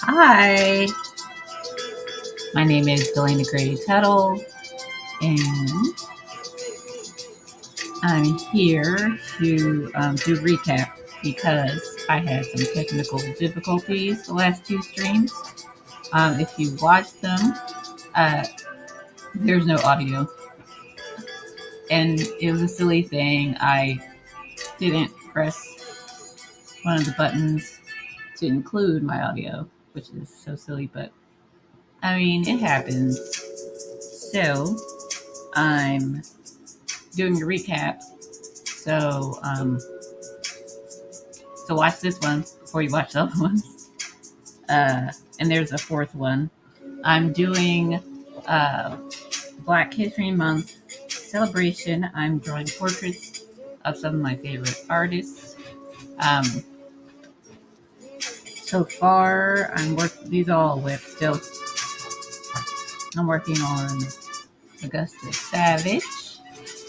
Hi, my name is Delana Grady Tuttle, and I'm here to do recap because I had some technical difficulties the last two streams. If you watched them, uh, there's no audio, and it was a silly thing. I didn't press one of the buttons to include my audio, which is so silly, but I mean, it happens. So, I'm doing a recap. So watch this one before you watch the other ones. And there's a fourth one. I'm doing Black History Month celebration. I'm drawing portraits of some of my favorite artists. So far, these are all whipped still. I'm working on Augustus Savage.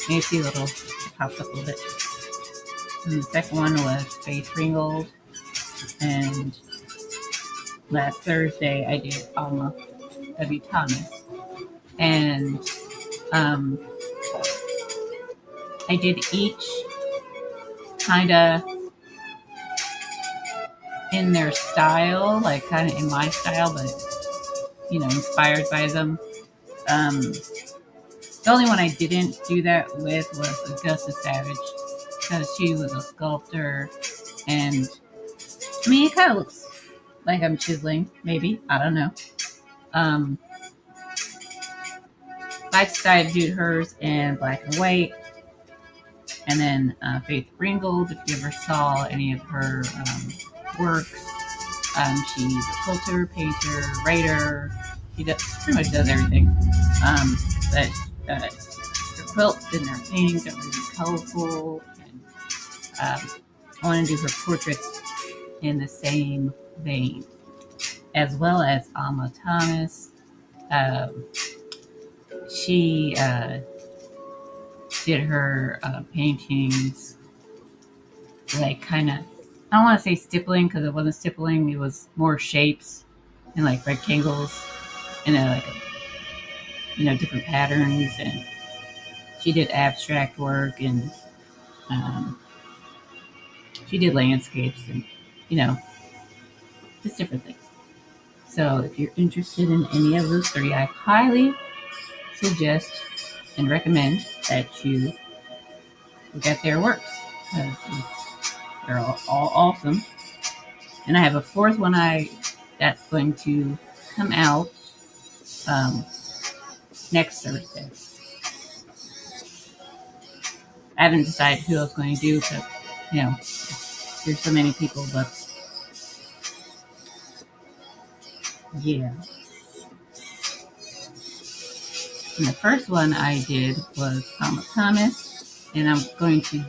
You see a little, it popped up a little bit. And the second one was Faith Ringgold. And last Thursday, I did Alma W. Thomas. And I did each kind of in their style, like kind of in my style, but, inspired by them. The only one I didn't do that with was Augusta Savage, because she was a sculptor, and I mean, it kind of looks like I'm chiseling, maybe, I don't know. I decided to do hers in black and white, and then Faith Ringgold, if you ever saw any of her works, she's a quilter, painter, writer. She pretty much does everything. But her quilts and her paintings are really colorful. And I want to do her portraits in the same vein, as well as Alma Thomas. She did her paintings like kind of, I don't want to say stippling because it wasn't stippling, it was more shapes and like rectangles and different patterns. And she did abstract work, and she did landscapes, and just different things. So if you're interested in any of those three, I highly suggest and recommend that you look at their works, because they're all awesome. And I have a fourth one that's going to come out next Thursday. I haven't decided who I was going to do, because there's so many people, but yeah. And the first one I did was Alma Thomas, and I'm going to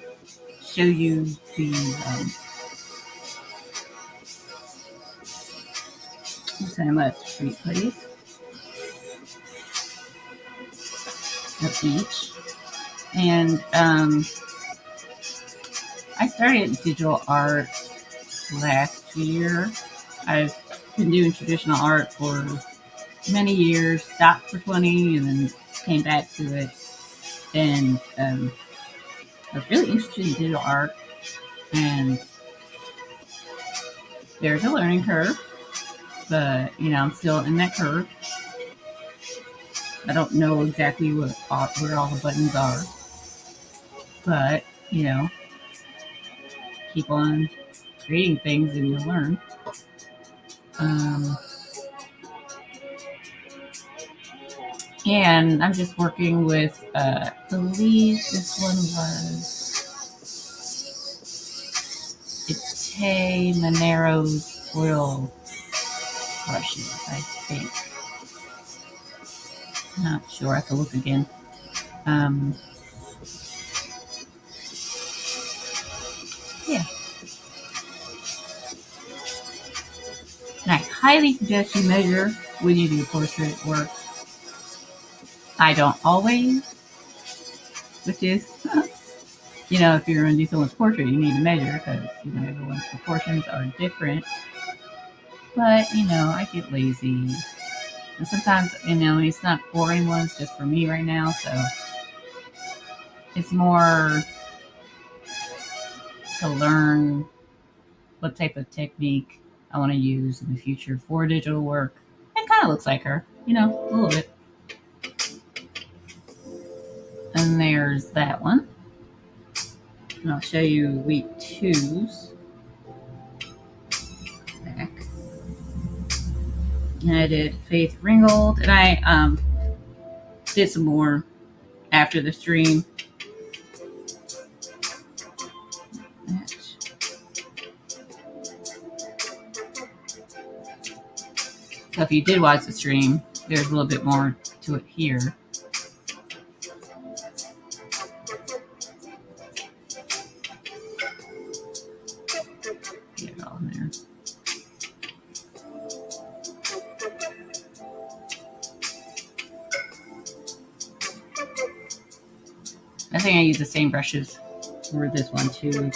show you the let's replace of each. And I started digital art last year. I've been doing traditional art for many years, stopped for 20, and then came back to it. And I was really interested in digital art, and there's a learning curve, but I'm still in that curve. I don't know exactly where all the buttons are, but keep on creating things and you'll learn. And I'm just working with, I believe this one was Ite Monero's oil brushes, I think. Not sure, I have to look again. Yeah. And I highly suggest you measure when you do portrait work. I don't always, which is You know, if you're going to do someone's portrait, you need to measure because, you know, everyone's proportions are different. But, you know, I get lazy. And sometimes, you know, it's not for anyone, it's just for me right now. So it's more to learn what type of technique I want to use in the future for digital work. It kind of looks like her, you know, a little bit. And there's that one. And I'll show you week 2's back. And I did Faith Ringgold, and I did some more after the stream. So if you did watch the stream, there's a little bit more to it here. Get it all in there. I think I use the same brushes for this one too.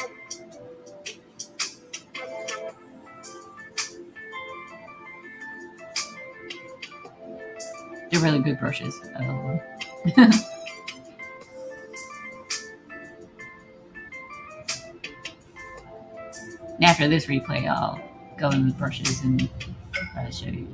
They're really good brushes. After this replay, I'll go in the brushes and try to show you.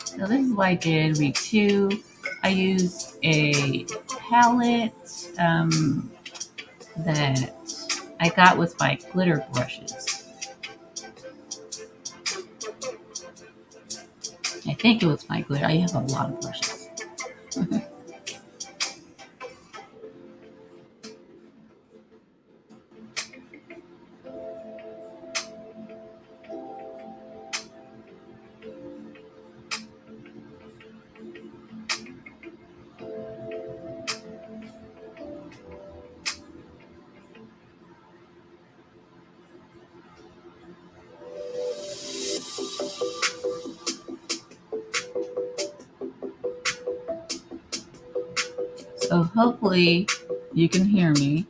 So this is what I did week 2. I used a palette that I got with my glitter brushes. I think it was my glitter. I have a lot of brushes. So hopefully you can hear me.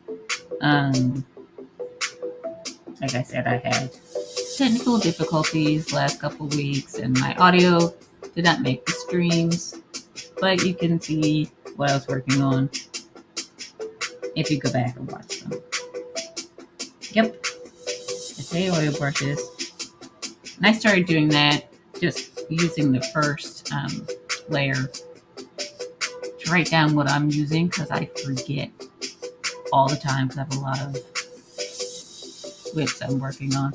Like I said, I had technical difficulties last couple weeks and my audio did not make the streams, but you can see what I was working on if you go back and watch them. Yep, I say oil brushes. And I started doing that just using the first layer to write down what I'm using because I forget all the time because I have a lot of whips I'm working on.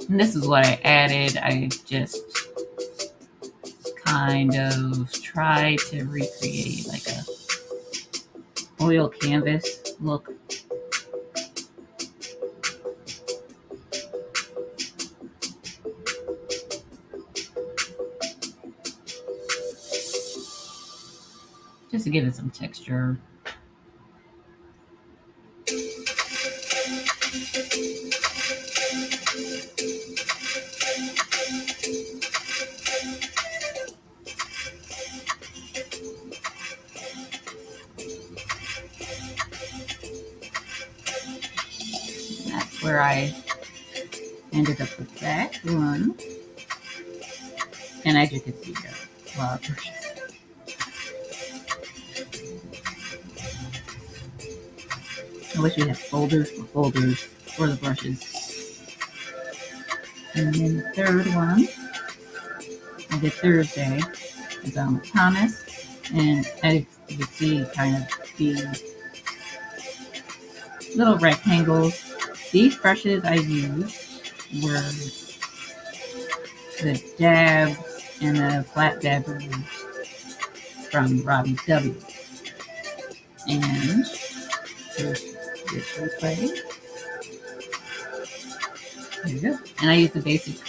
And this is what I added. I just kind of tried to recreate like a oil canvas look. Just to give it some texture. That's where I ended up with that one. And as you can see, there are a lot of brushes. I wish we had folders for the brushes. And then the third one, I did Thursday, is Thomas. And as you can see, kind of the little rectangles. These brushes I used were the dabs and the flat dabbers from Robbie W. And here's this replay. There you go. And I used the basic,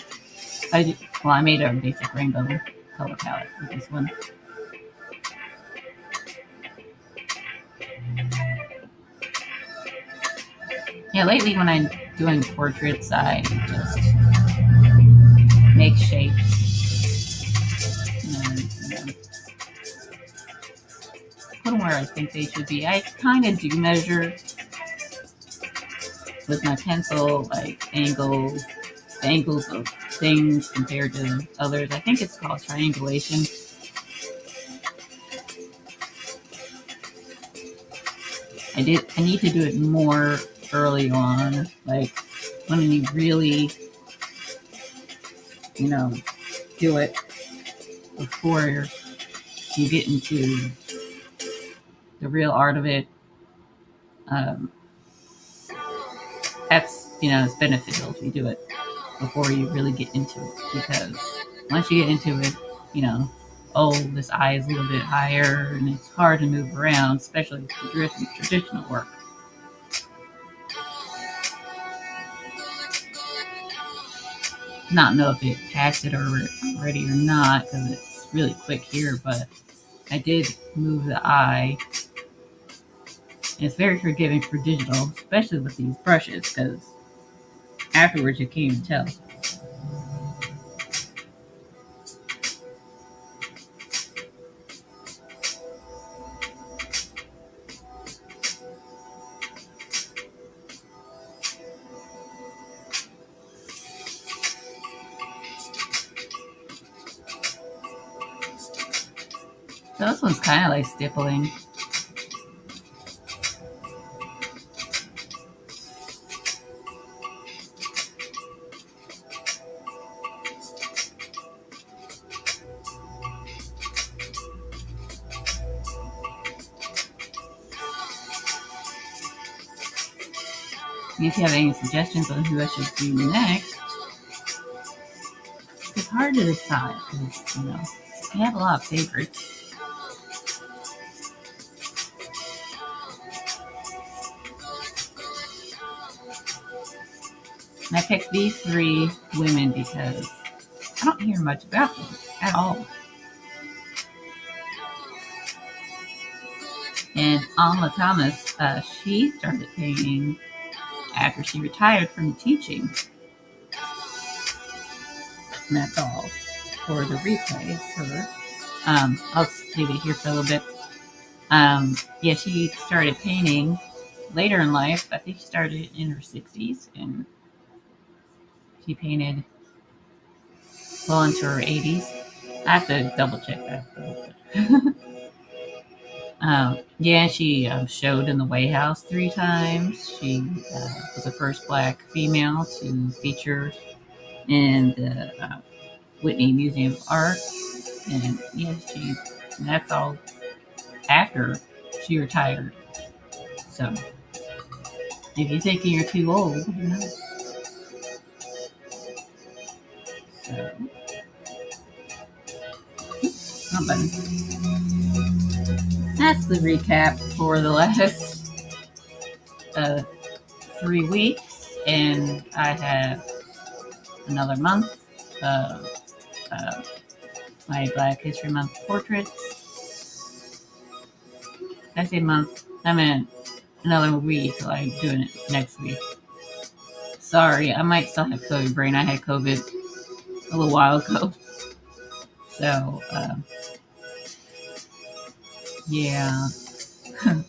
I made a basic rainbow color palette with this one. Yeah, lately when I'm doing portraits, I just make shapes and put them where I think they should be. I kind of do measure with my pencil, like angles of things compared to others. I think it's called triangulation. I need to do it more early on, like when you really, do it before you get into the real art of it. Um, that's it's beneficial if you do it before you really get into it, because once you get into it, you know, oh, this eye is a little bit higher and it's hard to move around, especially for traditional work. Not know if it passed it already or not because it's really quick here, but I did move the eye. And it's very forgiving for digital, especially with these brushes, because afterwards you can't even tell. So this one's kind of like stippling. If you have any suggestions on who I should do next, it's hard to decide because, I have a lot of favorites. And I picked these three women because I don't hear much about them at all. And Alma Thomas, she started painting after she retired from teaching. And that's all for the replay for her. I'll leave it here for a little bit. Yeah, she started painting later in life. I think she started in her 60s, and she painted well into her 80s. I have to double check that though. Yeah, she showed in the White House 3 times. She was the first Black female to feature in the Whitney Museum of Art, and yeah, that's all after she retired. So if you're thinking you're too old, So, button. That's the recap for the last 3 weeks, and I have another month of my Black History Month portraits. I say month, I meant another week, like doing it next week. Sorry, I might still have COVID brain. I had COVID a little while ago. So, yeah. And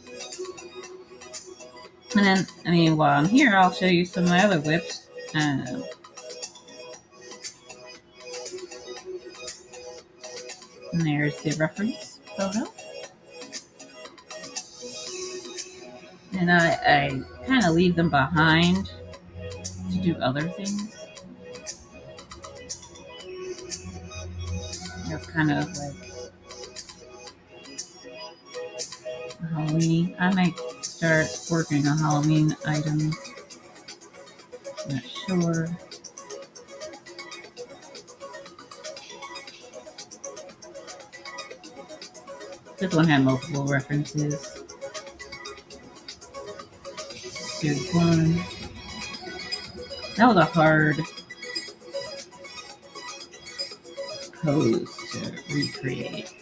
then, while I'm here, I'll show you some of my other whips. And there's the reference photo. And I kind of leave them behind to do other things. It's kind of like Halloween. I might start working on Halloween items. Not sure. This one had multiple references. Here's one. That was a hard pose to recreate.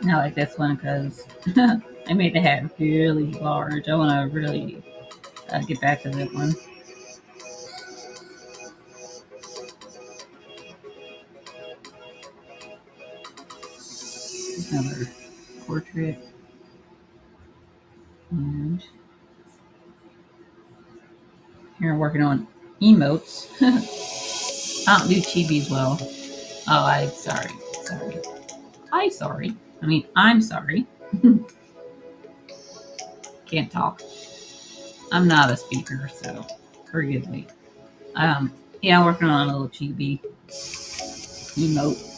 I like this one because I made the hat really large. I want to really get back to that one. Another portrait. And here I'm working on emotes. I don't do chibis well. Oh, I'm sorry. Sorry. I'm sorry. I mean, I'm sorry. Can't talk. I'm not a speaker, so forgive me. Yeah, I'm working on a little chibi emote.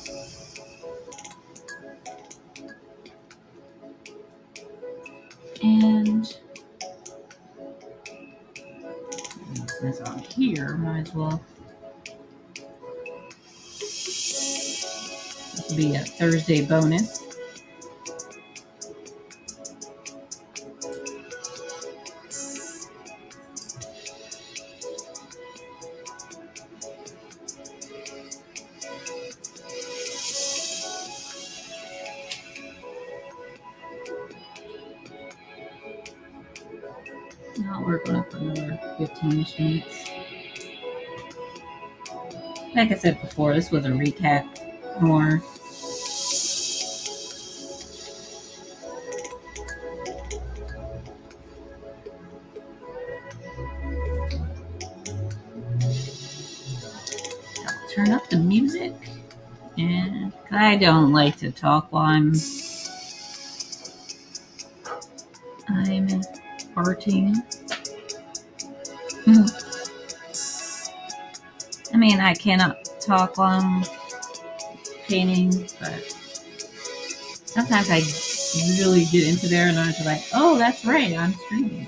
And since I'm here, might as well. This will be a Thursday bonus. I'll work on it for another 15-ish minutes. Like I said before, this was a recap more. I'll turn up the music. And I don't like to talk while I'm farting. I mean, I cannot talk while I'm painting, but sometimes I really get into there and I'm just like, oh, that's right, I'm streaming.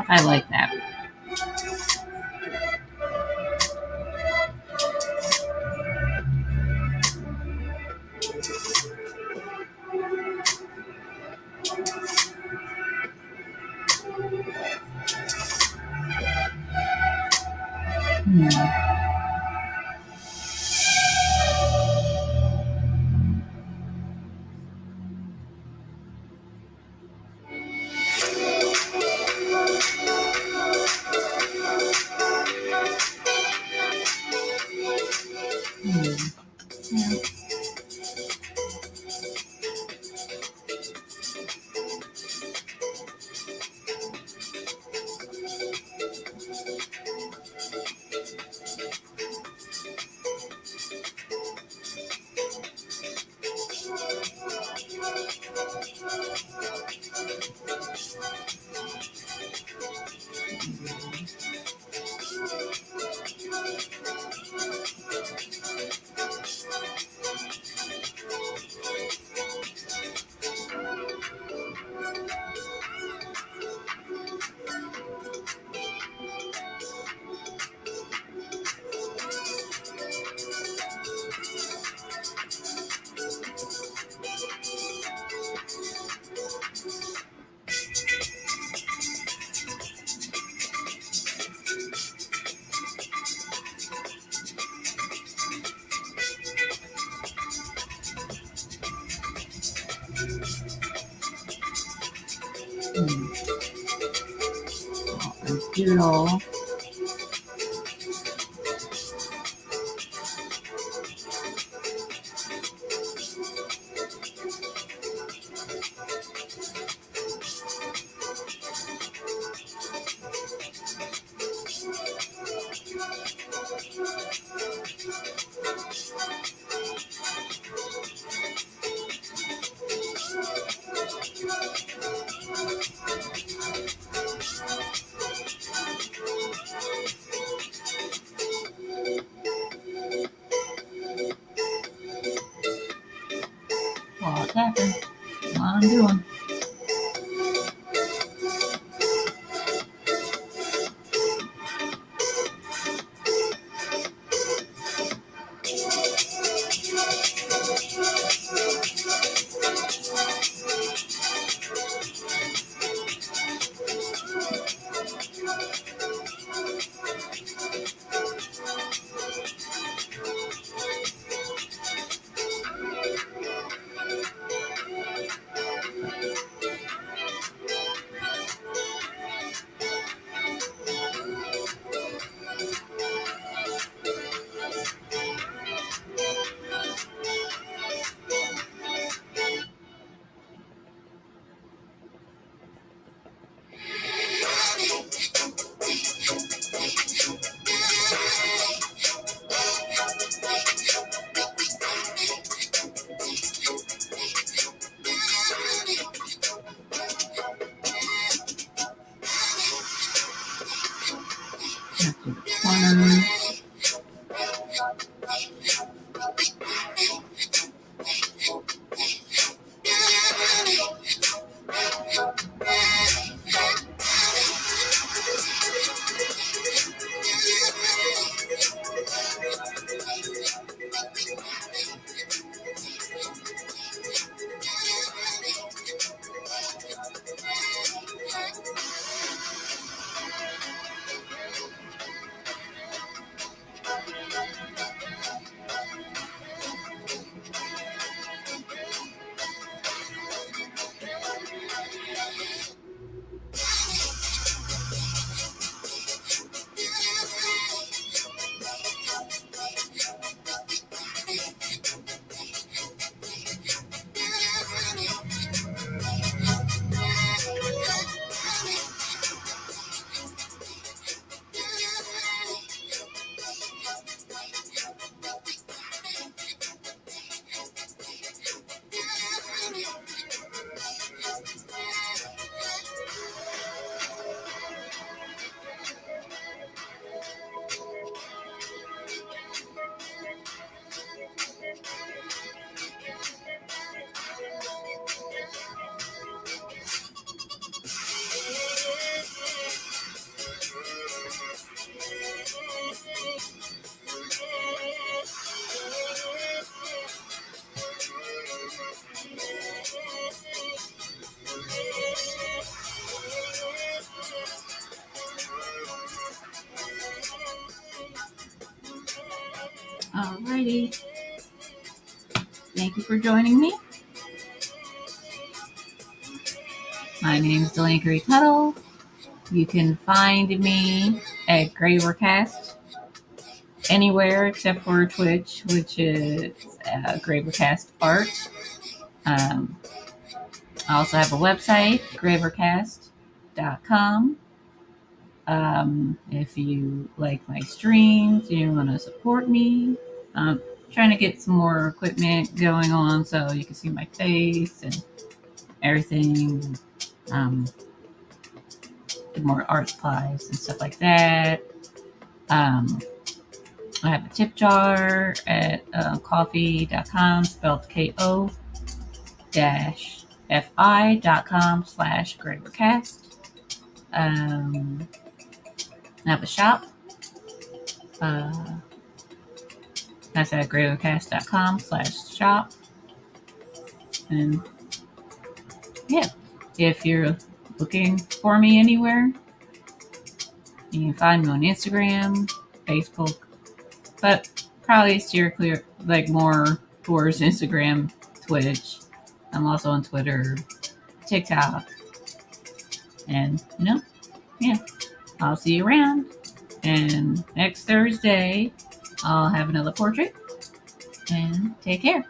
stuff. I like that. Hmm. Hmm. Yeah. Hmm. A doodle. While tapping. While I'm doing. After the corners. Alrighty. Thank you for joining me. My name is Delaney Gray Tuttle. You can find me at Gravercast anywhere except for Twitch, which is Gravercast Art. I also have a website, gravercast.com. If you like my streams, you want to support me, I'm trying to get some more equipment going on so you can see my face and everything. Get more art supplies and stuff like that. I have a tip jar at coffee.com, spelled ko-fi.com/Gravercast. I have a shop. That's at gravercast.com/shop. And yeah, if you're looking for me anywhere, you can find me on Instagram, Facebook, but probably steer clear, like more towards Instagram, Twitch. I'm also on Twitter, TikTok, and yeah, I'll see you around. And next Thursday, I'll have another portrait. And take care.